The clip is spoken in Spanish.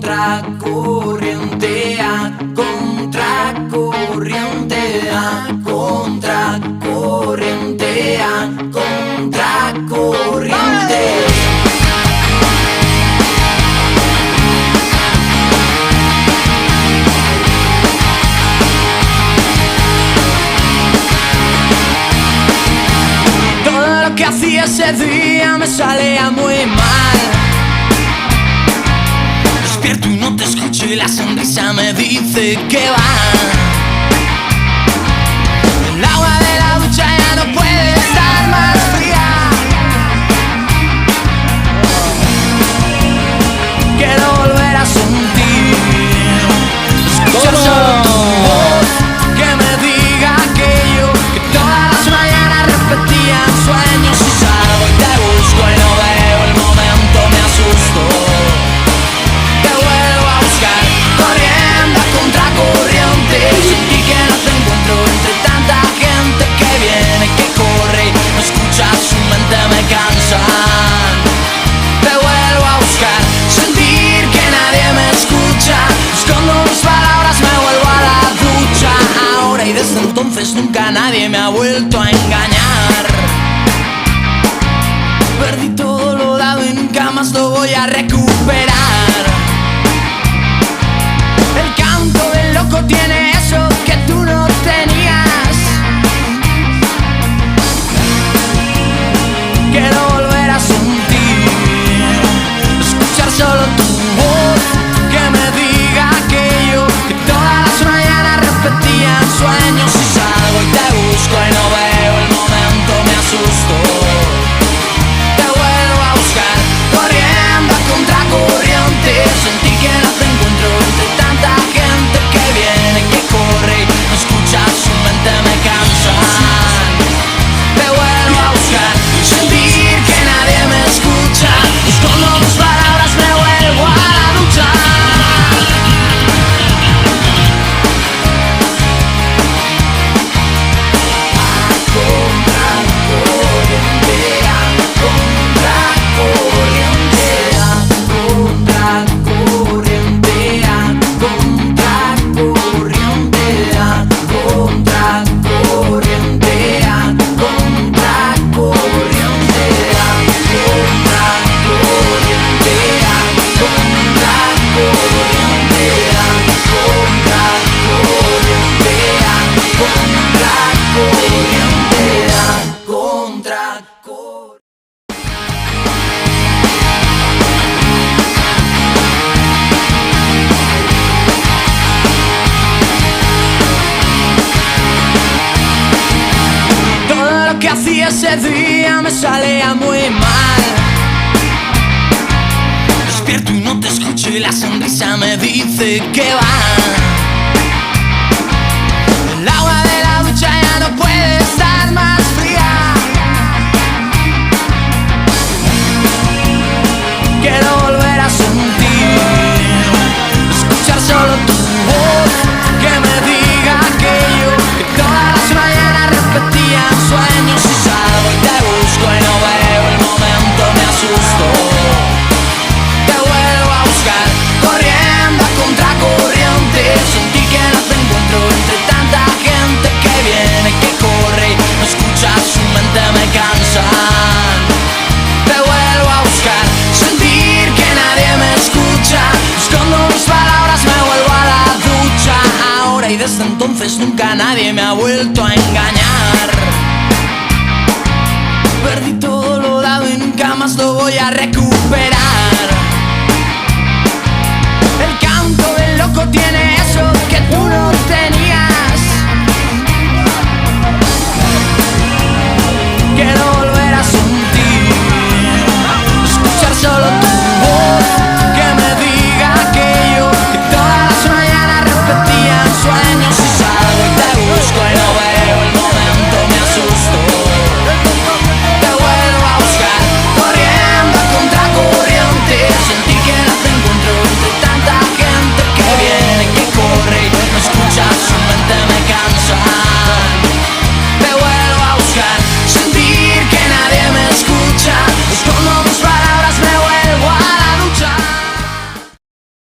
contracorriente, a contracorriente, a contracorriente, a contracorriente. Todo lo que hacía ese día me salía muy mal. Despierto y no te escucho y la sonrisa me dice que va. El agua de la ducha ya no puede estar más fría. Quiero volver a sentir, escuchar solo tu voz, que me diga aquello que todas las mañanas repetían sueños. Y salgo y te busco y no veo el momento, me asusto. Te vuelvo a buscar corriendo a contracorriente. Sentí que no te encuentro entre tanta gente que viene, que corre, no escuchas su mente, me cansan. Te vuelvo a buscar, sentir que nadie me escucha. Escondo mis palabras, me vuelvo a la ducha. Ahora y desde entonces nunca nadie me ha vuelto a engañar. Perdí todo lo dado y nunca más lo voy a recuperar. El canto del loco tiene eso que tú no tenías. Quiero volver a sentir, escuchar solo tu voz, que me diga aquello que todas las mañanas repetían sueños. Y salgo y te busco y no veo el momento, me asusto. Te vuelvo a buscar corriendo a contracorriente. Sentí que no te encuentro entre tanta gente que viene, que corre, no escuchas su mente, me cansan. Te vuelvo a buscar, sentir que nadie me escucha. Escondo mis palabras, me vuelvo a la ducha. A contracorriente, a contracorriente, a contracorriente, a contracorriente, a contracorriente, a contracorriente, a contracorriente, a contracorriente, a contracorriente, a contracorriente, a contracorriente. Todo lo que hacía ese día me salía muy mal. Despierto y no te escucho y la sonrisa me dice que va. El agua de la ducha ya no puede estar más fría. Quiero volver a sentir, escuchar solo tu voz, que me diga aquello que todas las mañanas repetían sueños. Y salgo y te busco y no veo el momento, me asusto. Te vuelvo a buscar corriendo a contracorriente. Sentí que no te encuentro entre tanta gente que viene, que corre, no escuchas su mente, me cansan. Te vuelvo a buscar, sentir que nadie me escucha. Escondo mis palabras, me vuelvo a la ducha. Ahora y desde entonces nunca nadie me ha vuelto a engañar. Perdí todo lo dado y nunca más lo voy a recuperar.